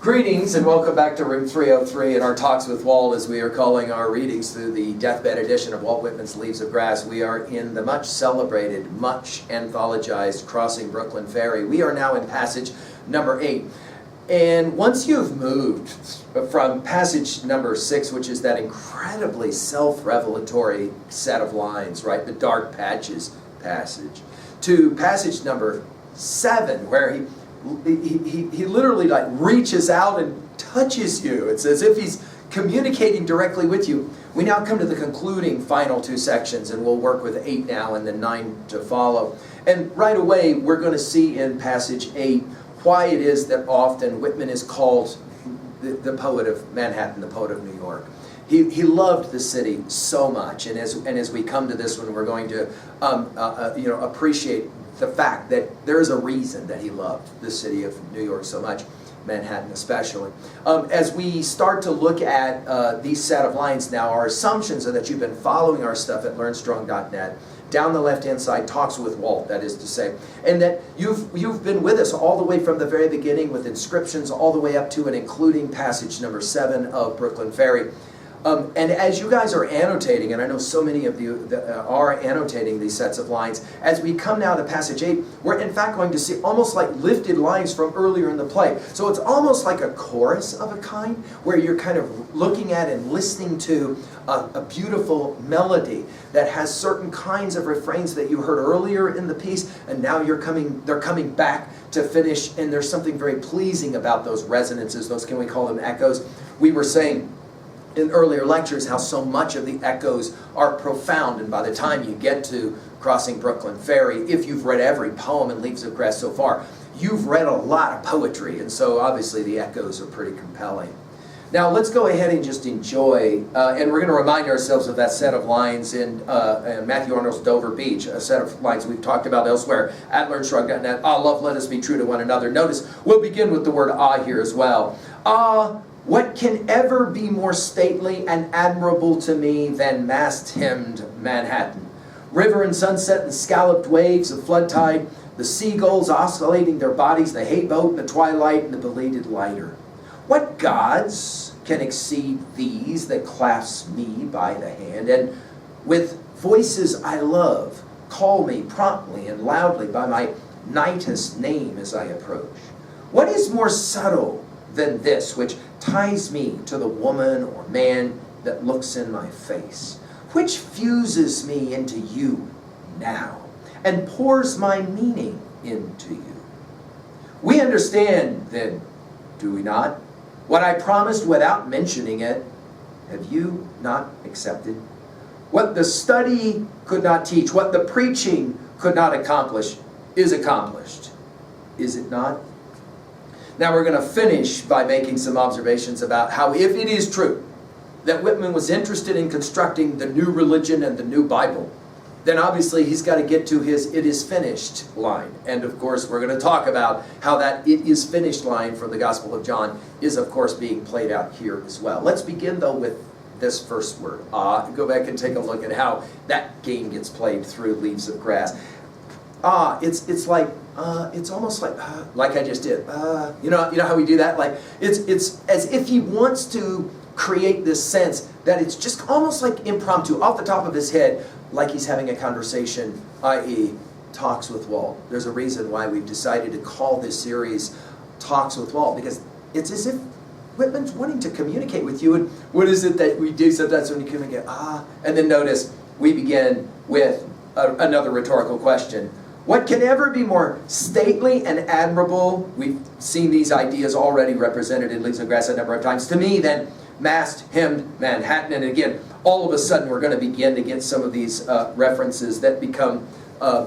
Greetings and welcome back to Room 303 and our Talks with Walt, as we are calling our readings through the deathbed edition of Walt Whitman's Leaves of Grass. We are in the much celebrated, much anthologized Crossing Brooklyn Ferry. We are now in passage number 8. And once you've moved from passage number 6, which is that incredibly self-revelatory set of lines, right, the dark patches passage, to passage number 7, where he literally like reaches out and touches you. It's as if he's communicating directly with you. We now come to the concluding final 2 sections, and we'll work with 8 now and then 9 to follow. And right away we're going to see in passage 8 why it is that often Whitman is called the poet of Manhattan, the poet of New York. He loved the city so much, and as we come to this one, we're going to appreciate the fact that there is a reason that he loved the city of New York so much, Manhattan especially. As we start to look at these set of lines now, our assumptions are that you've been following our stuff at learnstrong.net. Down the left-hand side, Talks with Walt, that is to say, and that you've been with us all the way from the very beginning with inscriptions all the way up to and including passage number 7 of Brooklyn Ferry. And as you guys are annotating, and I know so many of you that are annotating these sets of lines, as we come now to passage 8, we're in fact going to see almost like lifted lines from earlier in the play. So it's almost like a chorus of a kind, where you're kind of looking at and listening to a beautiful melody that has certain kinds of refrains that you heard earlier in the piece, and now they're coming back to finish, and there's something very pleasing about those resonances, those, can we call them echoes? We were saying in earlier lectures how so much of the echoes are profound, and by the time you get to Crossing Brooklyn Ferry, if you've read every poem in Leaves of Grass so far, you've read a lot of poetry, and so obviously the echoes are pretty compelling. Now let's go ahead and just enjoy, and we're going to remind ourselves of that set of lines in Matthew Arnold's Dover Beach, a set of lines we've talked about elsewhere at learnstrong.net. Ah, love, let us be true to one another. Notice, we'll begin with the word ah here as well. Ah, what can ever be more stately and admirable to me than mast-hemmed Manhattan? River and sunset and scalloped waves of flood tide, the seagulls oscillating their bodies, the hay boat in the twilight, and the belated lighter. What gods can exceed these that clasp me by the hand, and with voices I love, call me promptly and loudly by my knightest name as I approach? What is more subtle than this, which ties me to the woman or man that looks in my face, which fuses me into you now, and pours my meaning into you? We understand then, do we not, what I promised without mentioning it? Have you not accepted? What the study could not teach, what the preaching could not accomplish, is accomplished. Is it not? Now we're going to finish by making some observations about how, if it is true that Whitman was interested in constructing the new religion and the new Bible, then obviously he's got to get to his "it is finished" line. And of course we're going to talk about how that "it is finished" line from the Gospel of John is of course being played out here as well. Let's begin though with this first word, ah. Go back and take a look at how that game gets played through Leaves of Grass. Ah, it's like, it's almost like I just did. You know how we do that? Like it's as if he wants to create this sense that it's just almost like impromptu, off the top of his head, like he's having a conversation, i.e. Talks with Walt. There's a reason why we've decided to call this series Talks with Walt, because it's as if Whitman's wanting to communicate with you. And what is it that we do sometimes when you communicate? Ah, and then notice we begin with another rhetorical question. What can ever be more stately and admirable? We've seen these ideas already represented in Leaves of Grass a number of times. To me, then, mast-hemmed Manhattan. And again, all of a sudden, we're going to begin to get some of these references that become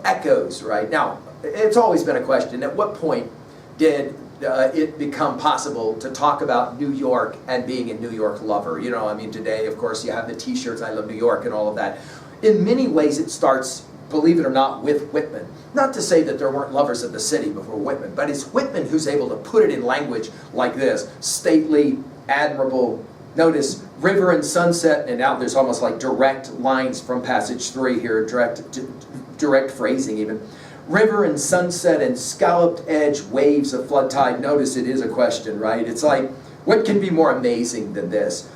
echoes, right? Now, it's always been a question. At what point did it become possible to talk about New York and being a New York lover? You know, I mean, today, of course, you have the T-shirts, I love New York, and all of that. In many ways, it starts, believe it or not, with Whitman. Not to say that there weren't lovers of the city before Whitman, but it's Whitman who's able to put it in language like this. Stately, admirable. Notice river and sunset, and now there's almost like direct lines from passage 3 here, direct phrasing even. River and sunset and scalloped edge, waves of flood tide. Notice it is a question, right? It's like, what can be more amazing than this?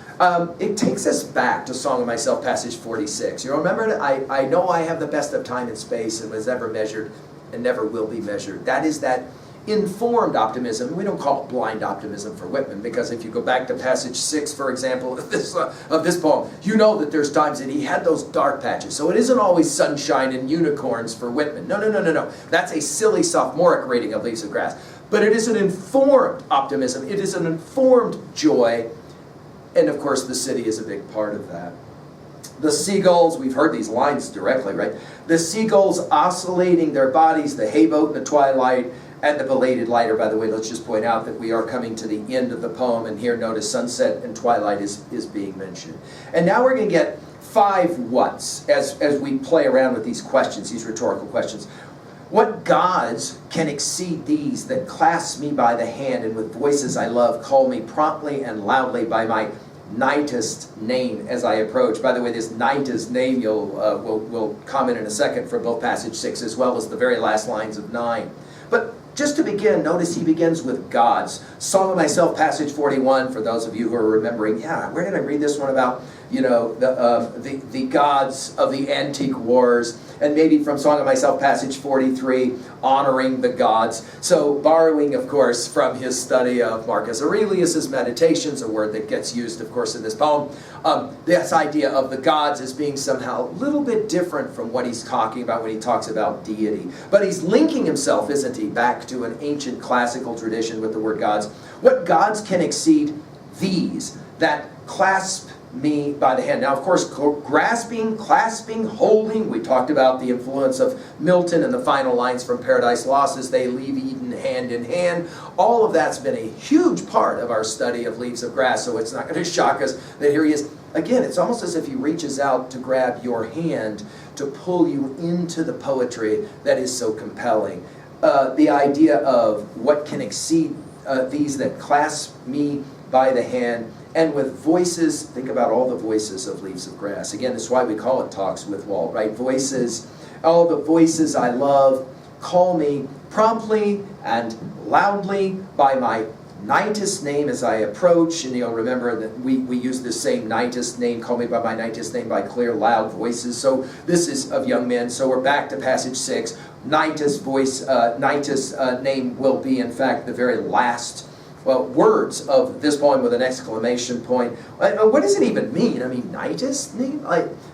It takes us back to Song of Myself, passage 46. You remember that I know I have the best of time and space and was ever measured and never will be measured. That is that informed optimism. We don't call it blind optimism for Whitman, because if you go back to passage 6, for example, of this poem, you know that there's times that he had those dark patches. So it isn't always sunshine and unicorns for Whitman. No. That's a silly sophomoric reading of Leaves of Grass. But it is an informed optimism. It is an informed joy. And of course, the city is a big part of that. The seagulls, we've heard these lines directly, right? The seagulls oscillating their bodies, the hayboat in the twilight, and the belated lighter. By the way, let's just point out that we are coming to the end of the poem, and here notice sunset and twilight is being mentioned. And now we're going to get 5 whats as we play around with these questions, these rhetorical questions. What gods can exceed these that clasp me by the hand and with voices I love call me promptly and loudly by my nightest name as I approach? By the way, this nightest name we'll comment in a second for both passage 6 as well as the very last lines of 9. But just to begin, notice he begins with gods. Song of Myself, passage 41, for those of you who are remembering, yeah, where did I read this one about? You know, the gods of the antique wars. And maybe from Song of Myself, passage 43, honoring the gods. So borrowing, of course, from his study of Marcus Aurelius's Meditations, a word that gets used, of course, in this poem. This idea of the gods as being somehow a little bit different from what he's talking about when he talks about deity. But he's linking himself, isn't he, back to an ancient classical tradition with the word gods. What gods can exceed these that clasp me by the hand? Now, of course, grasping, clasping, holding. We talked about the influence of Milton and the final lines from Paradise Lost as they leave Eden hand in hand. All of that's been a huge part of our study of Leaves of Grass, so it's not going to shock us that here he is. Again, it's almost as if he reaches out to grab your hand to pull you into the poetry that is so compelling. The idea of what can exceed these that clasp me by the hand, and with voices, think about all the voices of Leaves of Grass. Again, that's why we call it Talks with Walt, right? Voices, all the voices I love, call me promptly and loudly by my nightest name as I approach. And you'll remember that we use this same nightest name, call me by my nightest name, by clear, loud voices. So this is of young men. So we're back to passage 6. Nightest voice, nightest name will be, in fact, the very last words of this poem with an exclamation point. What does it even mean? I mean, nightest name?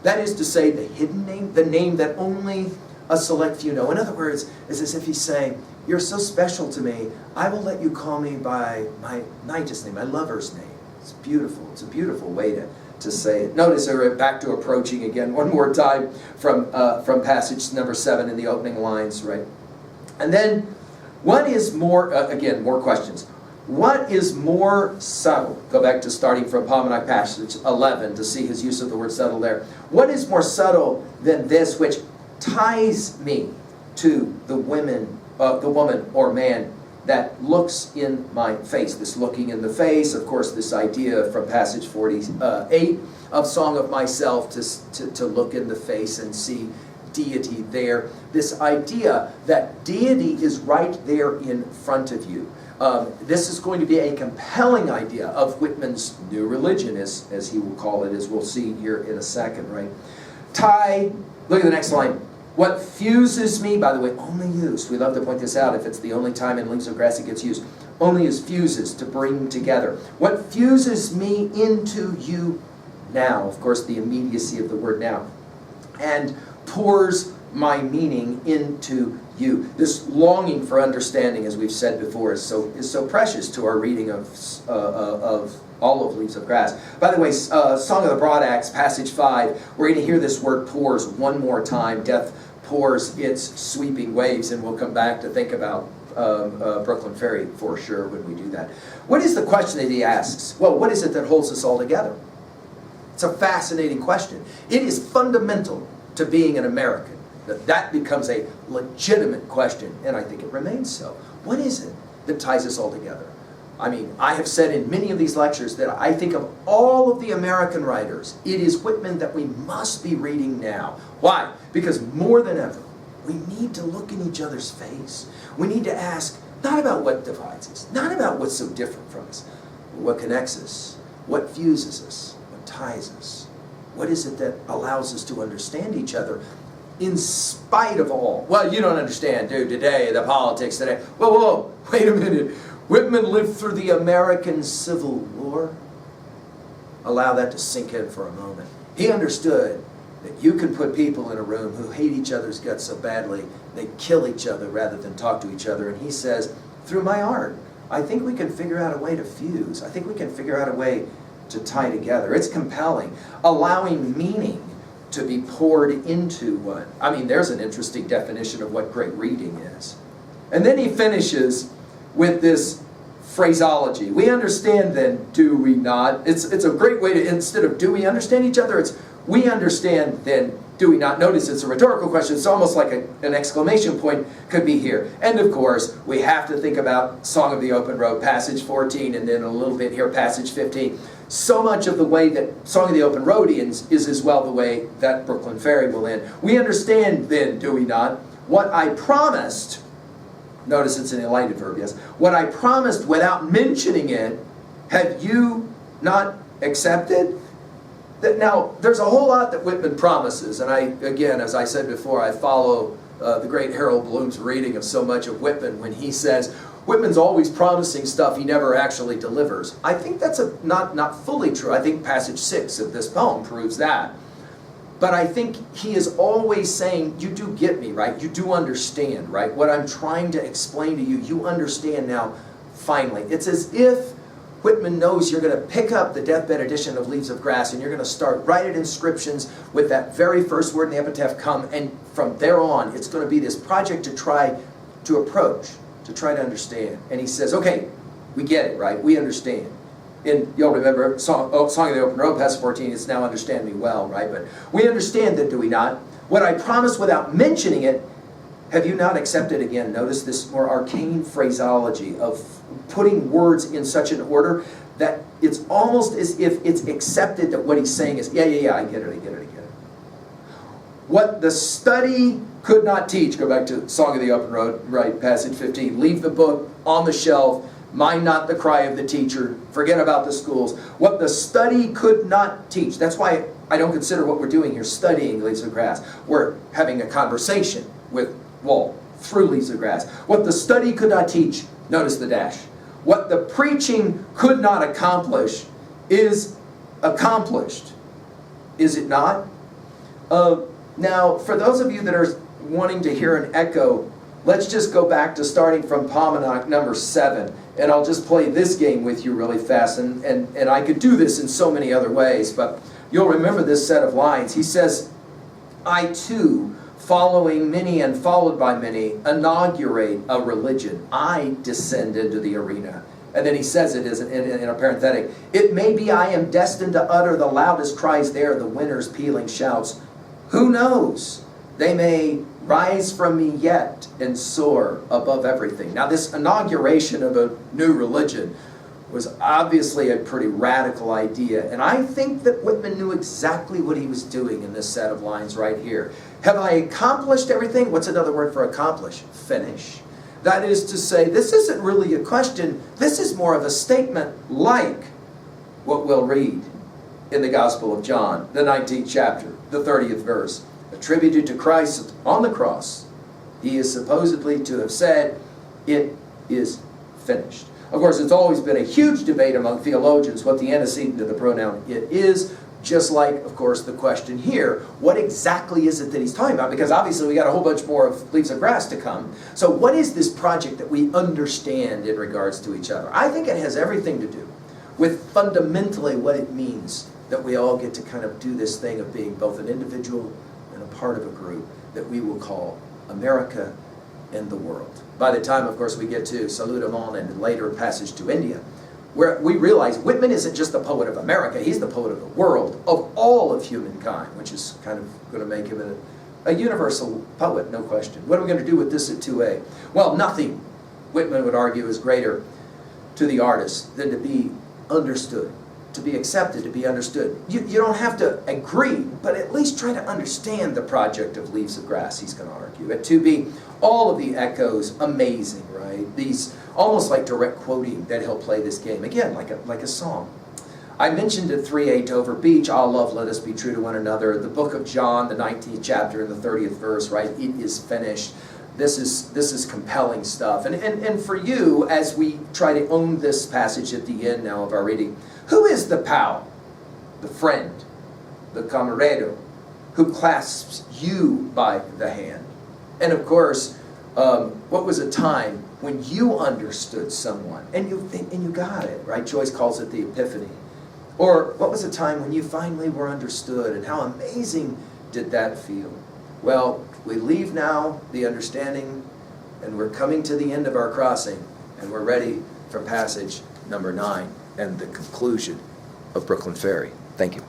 That is to say, the hidden name, the name that only a select few know. In other words, it's as if he's saying, you're so special to me, I will let you call me by my nightest name, my lover's name. It's beautiful. It's a beautiful way to say it. Notice we're back to approaching again one more time from passage number 7 in the opening lines, right? And then, what is more, again, more questions. What is more subtle? Go back to starting from Palmanac passage 11 to see his use of the word subtle there. What is more subtle than this which ties me to the woman or man that looks in my face? This looking in the face, of course, this idea from passage 48 of Song of Myself to look in the face and see deity there. This idea that deity is right there in front of you. This is going to be a compelling idea of Whitman's new religion, as he will call it, as we'll see here in a second, right? Tie, look at the next line. What fuses me, by the way, only used. We love to point this out if it's the only time in Leaves of Grass it gets used. Only as fuses to bring together. What fuses me into you now. Of course, the immediacy of the word now. And pours my meaning into you. This longing for understanding, as we've said before, is so precious to our reading of all of Leaves of Grass. By the way, Song of the Broad Axe, passage 5, we're going to hear this word pours one more time. Death pours its sweeping waves, and we'll come back to think about Brooklyn Ferry for sure when we do that. What is the question that he asks? Well, what is it that holds us all together? It's a fascinating question. It is fundamental to being an American. That becomes a legitimate question, and I think it remains so. What is it that ties us all together? I mean, I have said in many of these lectures that I think of all of the American writers, it is Whitman that we must be reading now. Why? Because more than ever, We need to look in each other's face. We need to ask, not about what divides us, not about what's so different from us, but what connects us, what fuses us, what ties us. What is it that allows us to understand each other in spite of all? Well, you don't understand, dude, today, the politics today. Whoa, whoa, wait a minute. Whitman lived through the American Civil War. Allow that to sink in for a moment. He understood that you can put people in a room who hate each other's guts so badly, they kill each other rather than talk to each other. And he says, through my art, I think we can figure out a way to fuse. I think we can figure out a way to tie together. It's compelling, allowing meaning to be poured into one. I mean, there's an interesting definition of what great reading is. And then he finishes with this phraseology. We understand then, do we not? It's a great way to, instead of do we understand each other, it's we understand then, do we not? Notice it's a rhetorical question. It's almost like an exclamation point could be here. And of course, we have to think about Song of the Open Road, passage 14, and then a little bit here, passage 15. So much of the way that Song of the Open Road ends is as well the way that Brooklyn Ferry will end. We understand then, do we not, what I promised. Notice it's an elated verb, yes. What I promised without mentioning it, have you not accepted? Now, there's a whole lot that Whitman promises, and again, as I said before, I follow the great Harold Bloom's reading of so much of Whitman when he says, Whitman's always promising stuff he never actually delivers. I think that's not fully true. I think passage 6 of this poem proves that. But I think he is always saying, you do get me, right? You do understand, right? What I'm trying to explain to you, you understand now, finally. It's as if Whitman knows you're going to pick up the deathbed edition of Leaves of Grass and you're going to start right at inscriptions with that very first word in the epitaph, come, and from there on, it's going to be this project to try to approach, to try to understand. And he says, okay, we get it, right? We understand. And you'll remember Song of the Open Road, passage 14, it's now understand me well, right? But we understand that, do we not? What I promised without mentioning it, have you not accepted again? Notice this more arcane phraseology of putting words in such an order that it's almost as if it's accepted that what he's saying is, yeah, I get it. What the study could not teach, go back to Song of the Open Road, right, passage 15, leave the book on the shelf, mind not the cry of the teacher, forget about the schools. What the study could not teach, that's why I don't consider what we're doing here studying Leaves of Grass. We're having a conversation with Walt through Leaves of Grass. What the study could not teach, notice the dash. What the preaching could not accomplish is accomplished. Is it not? Now, for those of you that are wanting to hear an echo, let's just go back to starting from Palmanac number 7. And I'll just play this game with you really fast. And I could do this in so many other ways, but you'll remember this set of lines. He says, I too, following many and followed by many, inaugurate a religion. I descend into the arena. And then he says it in a parenthetic. It may be I am destined to utter the loudest cries there, the winner's pealing shouts. Who knows? They may rise from me yet and soar above everything. Now this inauguration of a new religion was obviously a pretty radical idea. And I think that Whitman knew exactly what he was doing in this set of lines right here. Have I accomplished everything? What's another word for accomplish? Finish. That is to say, this isn't really a question. This is more of a statement like what we'll read in the Gospel of John, the 19th chapter, the 30th verse. Attributed to Christ on the cross, he is supposedly to have said, it is finished. Of course, it's always been a huge debate among theologians what the antecedent of the pronoun it is, just like, of course, the question here, what exactly is it that he's talking about? Because obviously we got a whole bunch more of Leaves of Grass to come. So what is this project that we understand in regards to each other? I think it has everything to do with fundamentally what it means that we all get to kind of do this thing of being both an individual and a part of a group that we will call America and the world. By the time, of course, we get to Salut Amon and later passage to India, where we realize Whitman isn't just the poet of America, he's the poet of the world, of all of humankind, which is kind of going to make him a universal poet, no question. What are we going to do with this at 2A? Well, nothing, Whitman would argue, is greater to the artist than to be understood to be accepted, to be understood. You don't have to agree, but at least try to understand the project of Leaves of Grass, he's going to argue. And to be all of the echoes, amazing, right? These almost like direct quoting that he'll play this game. Again, like a song. I mentioned at 3:8 Dover Beach, all love, let us be true to one another. The book of John, the 19th chapter and the 30th verse, right? It is finished. This is compelling stuff. And for you, as we try to own this passage at the end now of our reading, who is the pal, the friend, the camarero, who clasps you by the hand? And of course, what was a time when you understood someone and you got it, right? Joyce calls it the epiphany. Or what was a time when you finally were understood, and how amazing did that feel? Well, we leave now the understanding, and we're coming to the end of our crossing, and we're ready for passage number 9 and the conclusion of Brooklyn Ferry. Thank you.